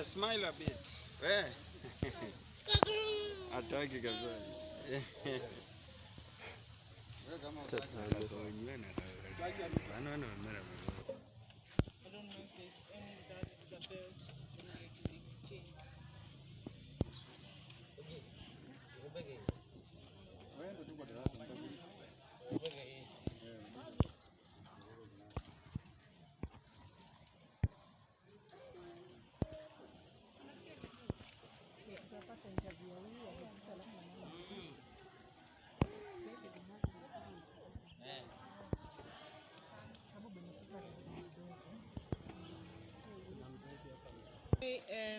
smile a bit. Eh. Ataki kabisa. I don't know if there's any that the belt in exchange.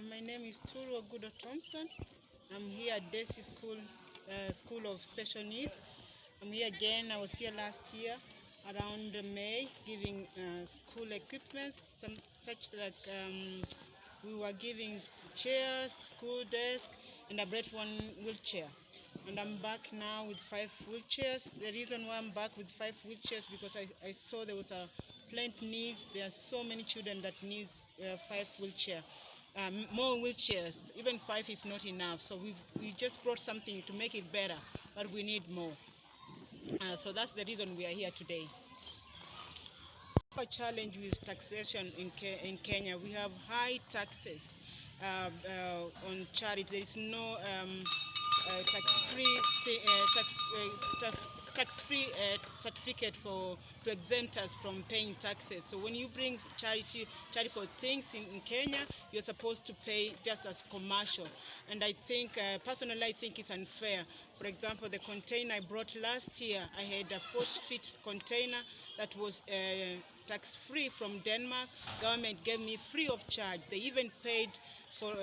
My name is Turu Thompson. I'm here at Desi School of Special Needs. I'm here again. I was here last year around May giving school equipment, such like we were giving chairs, school desk, and I brought one wheelchair. And I'm back now with 5 wheelchairs. The reason why I'm back with 5 wheelchairs because I saw there was a plenty needs. There are so many children that needs 5 wheelchairs. More wheelchairs. Even 5 is not enough. So we just brought something to make it better, but we need more. So that's the reason we are here today. A challenge with taxation in Kenya. We have high taxes on charity. There is no tax-free certificate to exempt us from paying taxes. So when you bring charitable things in Kenya, you're supposed to pay just as commercial. And I think, personally, I think it's unfair. For example, the container I brought last year, I had a 40-foot container that was tax-free from Denmark. Government gave me free of charge. They even paid for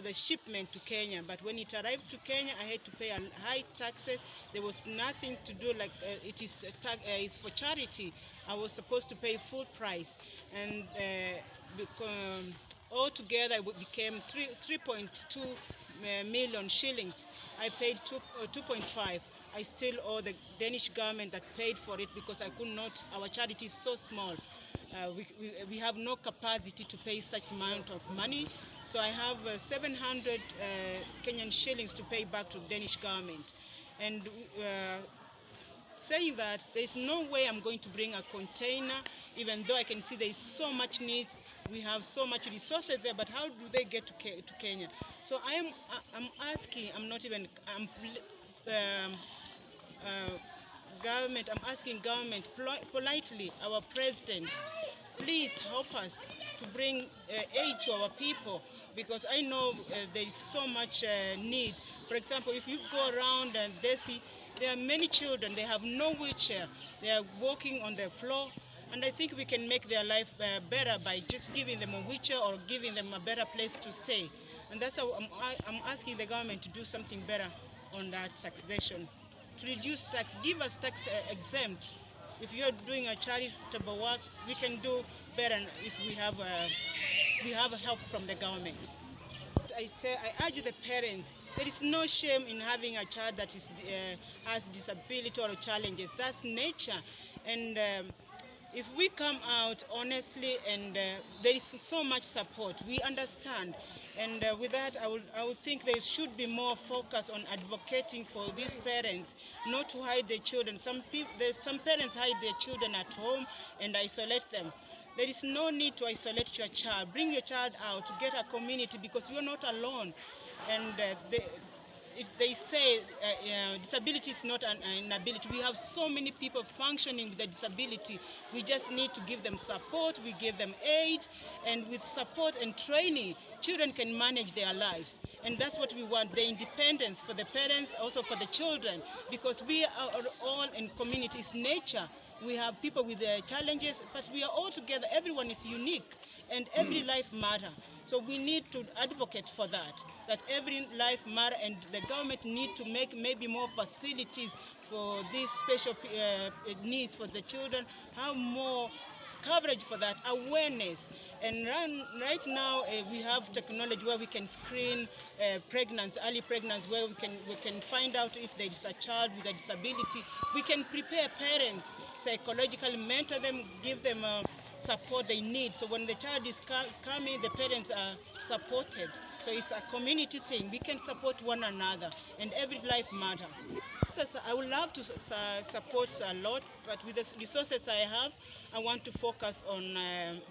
the shipment to Kenya, but when it arrived to Kenya, I had to pay high taxes. There was nothing to do like it is it's for charity. I was supposed to pay full price, and altogether it became 3.2 million shillings. I paid 2.5. I still owe the Danish government that paid for it because I could not. Our charity is so small. We have no capacity to pay such amount of money. So I have 700 Kenyan shillings to pay back to the Danish government. And saying that, there's no way I'm going to bring a container, even though I can see there's so much needs. We have so much resources there, but how do they get to Kenya? So I'm asking, government, I'm asking government politely, our president, please help us to bring aid to our people, because I know there is so much need. For example, if you go around Desi, there are many children, they have no wheelchair, they are walking on the floor, and I think we can make their life better by just giving them a wheelchair or giving them a better place to stay. And that's how I'm asking the government to do something better on that taxation. To reduce tax, give us tax exempt. If you're doing a charitable work, we can do better if we have help from the government. I urge the parents, there is no shame in having a child that is has disability or challenges. That's nature, and if we come out honestly and there is so much support, we understand. And with that, I would think there should be more focus on advocating for these parents, not to hide their children. Some parents hide their children at home and isolate them. There is no need to isolate your child. Bring your child out to get a community, because you are not alone. And they say disability is not an inability. We have so many people functioning with a disability. We just need to give them support, we give them aid, and with support and training, children can manage their lives. And that's what we want, the independence for the parents, also for the children, because we are all in communities, nature. We have people with their challenges, but we are all together. Everyone is unique, and every life matters. So we need to advocate for that every life matters, and the government need to make maybe more facilities for these special needs for the children, have more coverage for that, awareness. And right now we have technology where we can screen pregnancy, early pregnancy, where we can find out if there is a child with a disability. We can prepare parents, psychologically mentor them, give them support they need. So when the child is coming, the parents are supported. So it's a community thing. We can support one another, and every life matters. I would love to support a lot, but with the resources I have, I want to focus on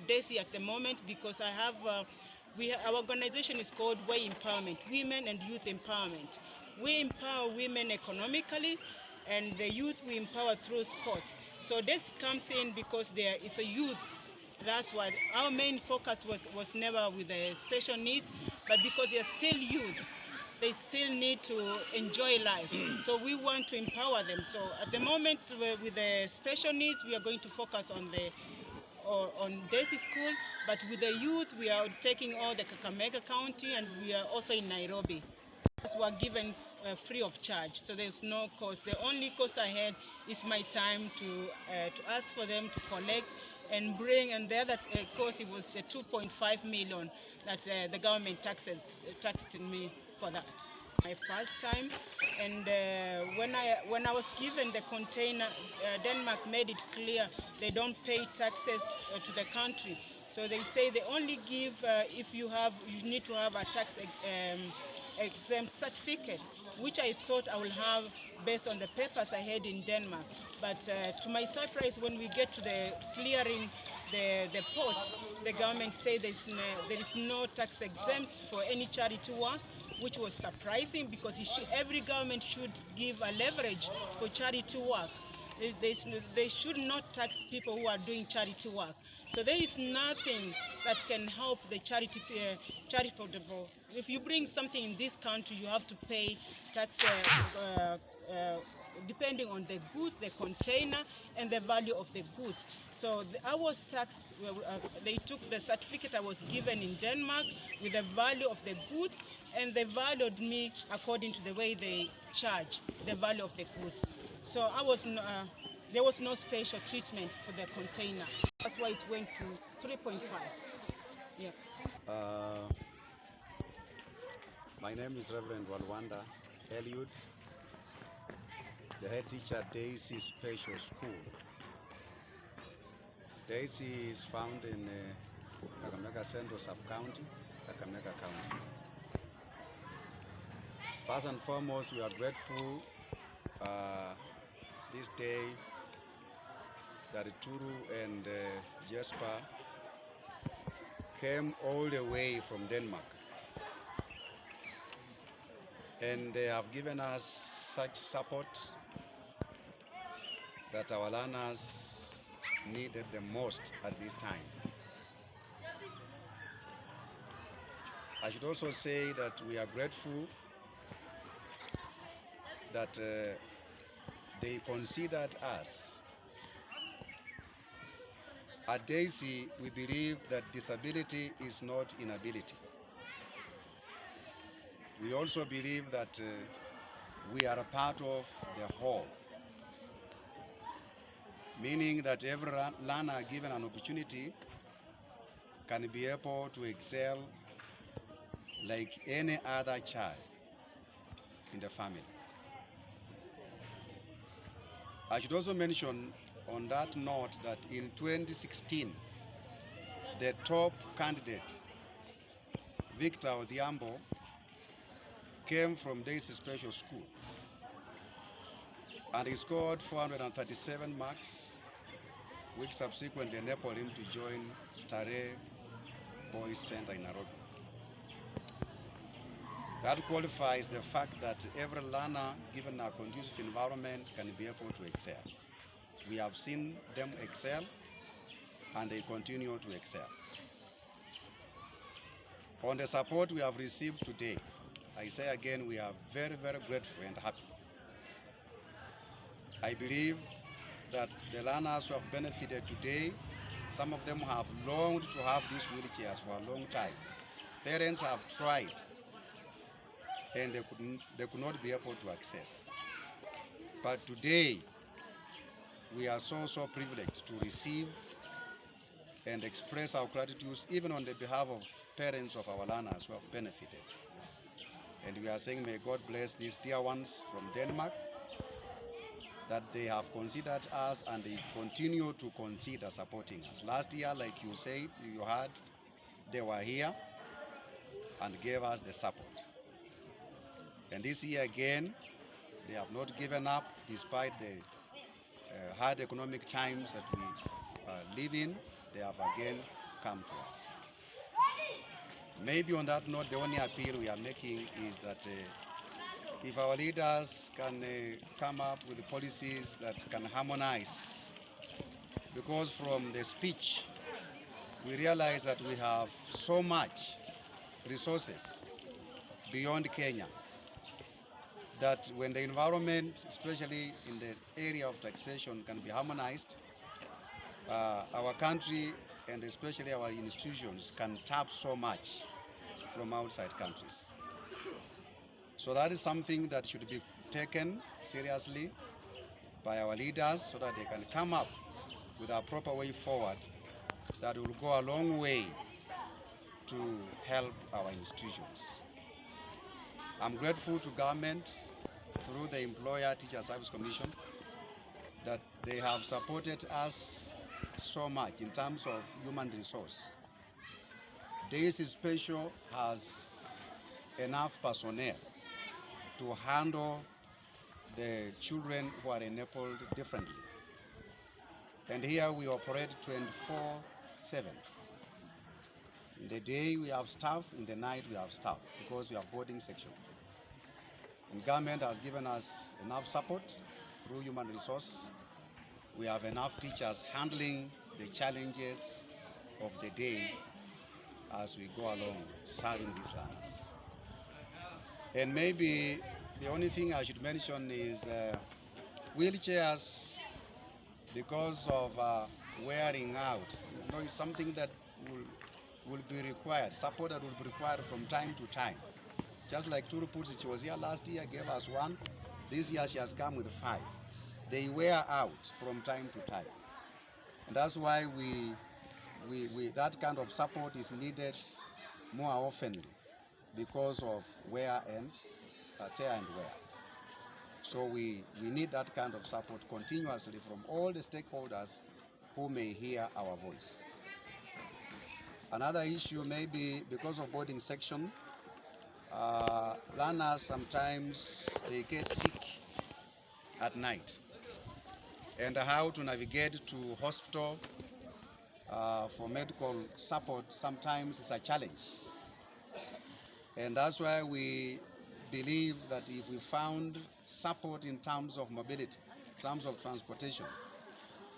DESI at the moment, because I have, our organization is called Way Empowerment, Women and Youth Empowerment. We empower women economically, and the youth we empower through sports. So this comes in because there is a youth. That's why our main focus was never with the special needs, but because they're still youth, they still need to enjoy life. So we want to empower them. So at the moment with the special needs, we are going to focus on DESI school, but with the youth, we are taking all the Kakamega County, and we are also in Nairobi. Were given free of charge, so there's no cost. The only cost I had is my time to ask for them to collect and bring, and the other cost, it was the 2.5 million that the government taxed me for that. My first time, and when I was given the container, Denmark made it clear they don't pay taxes to the country. So they say they only give if you need to have a tax exempt certificate, which I thought I will have based on the papers I had in Denmark. But to my surprise, when we get to the clearing the port, the government said there is no tax exempt for any charity work, which was surprising, because every government should give a leverage for charity work. They should not tax people who are doing charity work. So there is nothing that can help the charitable. If you bring something in this country, you have to pay tax depending on the goods, the container, and the value of the goods. So I was taxed, they took the certificate I was given in Denmark with the value of the goods, and they valued me according to the way they charge the value of the goods. So there was no special treatment for the container. That's why it went to 3.5. Yeah. My name is Reverend Walwanda Eliud, the head teacher at DESI Special School. DESI is found in Kakamega Central Sub-County, Kakamega County. First and foremost, we are grateful this day that Turu and Jesper came all the way from Denmark, and they have given us such support that our learners needed the most at this time. I should also say that we are grateful that they considered us. At DESI, we believe that disability is not inability. We also believe that we are a part of the whole, meaning that every learner given an opportunity can be able to excel like any other child in the family. I should also mention on that note that in 2016, the top candidate, Victor Odhiambo, came from DESI Special School, and he scored 437 marks, which subsequently enabled him to join Stare Boys Center in Nairobi. That qualifies the fact that every learner, given a conducive environment, can be able to excel. We have seen them excel, and they continue to excel. On the support we have received today, I say again, we are very, very grateful and happy. I believe that the learners who have benefited today, some of them have longed to have these wheelchairs for a long time. Parents have tried, and they could not be able to access. But today, we are so privileged to receive and express our gratitude even on the behalf of parents of our learners who have benefited. And we are saying, may God bless these dear ones from Denmark, that they have considered us and they continue to consider supporting us. Last year, like you said, you heard, they were here and gave us the support. And this year again, they have not given up despite the hard economic times that we live in. They have again come to us. Maybe on that note, the only appeal we are making is that if our leaders can come up with policies that can harmonize, because from the speech, we realize that we have so much resources beyond Kenya, that when the environment, especially in the area of taxation, can be harmonized, our country and especially our institutions can tap so much from outside countries. So that is something that should be taken seriously by our leaders so that they can come up with a proper way forward that will go a long way to help our institutions. I'm grateful to government through the Employer Teacher Service Commission that they have supported us so much in terms of human resource. This special has enough personnel to handle the children who are enabled differently. And here we operate 24/7. In the day we have staff, in the night we have staff because we have boarding section. And government has given us enough support through human resource. We have enough teachers handling the challenges of the day as we go along serving these learners. And maybe the only thing I should mention is wheelchairs, because of wearing out. You know, it's something that will be required, support that will be required from time to time. Just like Turu puts it, she was here last year, gave us one. This year she has come with 5. They wear out from time to time. And that's why that kind of support is needed more often because of wear and tear and wear. So we need that kind of support continuously from all the stakeholders who may hear our voice. Another issue may be because of boarding section, learners sometimes they get sick at night. And how to navigate to hospital for medical support sometimes is a challenge. And that's why we believe that if we found support in terms of mobility, in terms of transportation,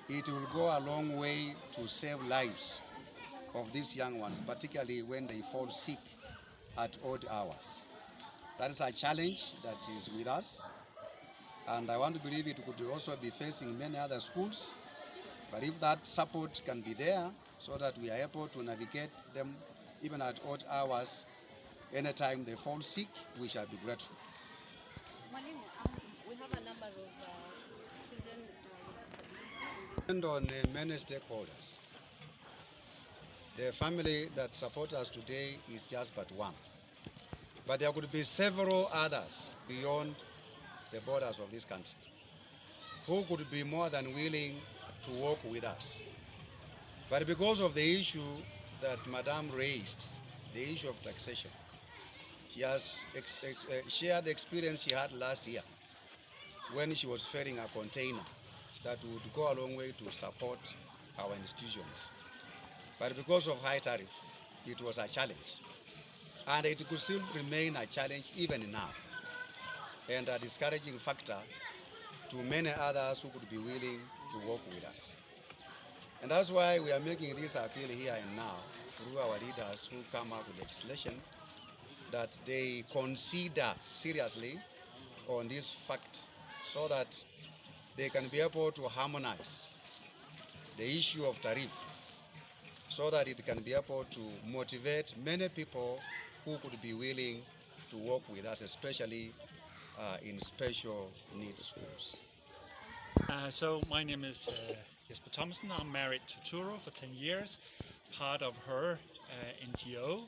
it will go a long way to save lives of these young ones, particularly when they fall sick at odd hours. That is a challenge that is with us. And I want to believe it could also be facing many other schools. But if that support can be there so that we are able to navigate them even at odd hours, anytime they fall sick, we shall be grateful. We have a number of children with disabilities. And on many stakeholders. The family that supports us today is just but one. But there could be several others beyond the borders of this country who could be more than willing to work with us. But because of the issue that Madam raised, the issue of taxation, she has shared the experience she had last year when she was ferrying a container that would go a long way to support our institutions. But because of high tariff, it was a challenge. And it could still remain a challenge even now, and a discouraging factor to many others who could be willing to work with us. And that's why we are making this appeal here and now through our leaders who come up with legislation that they consider seriously on this fact so that they can be able to harmonize the issue of tariff so that it can be able to motivate many people who could be willing to work with us, especially in special needs schools. So my name is Jesper Thompson. I'm married to Turu for 10 years, part of her NGO.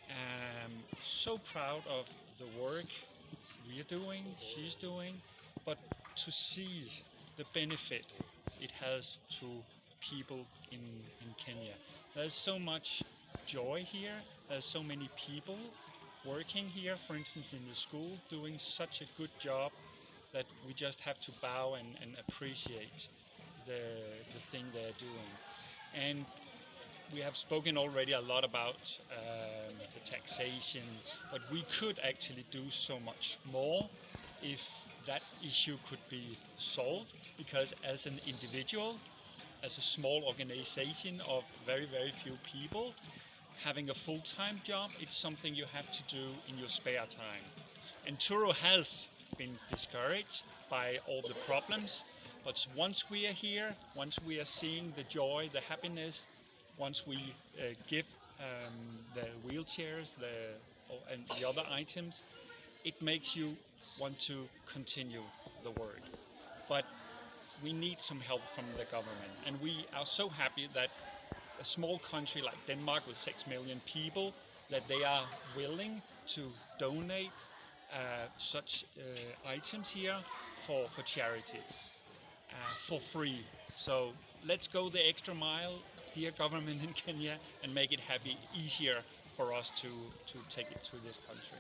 I'm so proud of the work we are doing, she's doing, but to see the benefit it has to people in Kenya. There's so much joy here. There's so many people working here, for instance in the school, doing such a good job that we just have to bow and appreciate the thing they're doing. And we have spoken already a lot about the taxation, but we could actually do so much more if that issue could be solved, because as an individual, as a small organization of very, very few people, having a full-time job, it's something you have to do in your spare time. And Turu has been discouraged by all the problems, but once we are here, once we are seeing the joy, the happiness, once we give the wheelchairs and the other items, it makes you want to continue the work. But we need some help from the government, and we are so happy that a small country like Denmark with 6 million people, that they are willing to donate such items here for charity, for free. So let's go the extra mile, dear government in Kenya, and make it easier for us to take it to this country.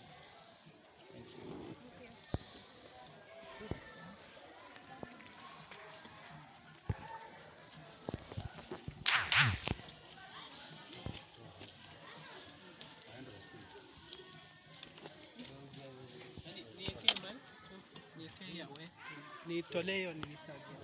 Thank you. Nitolee hiyo nilitaja.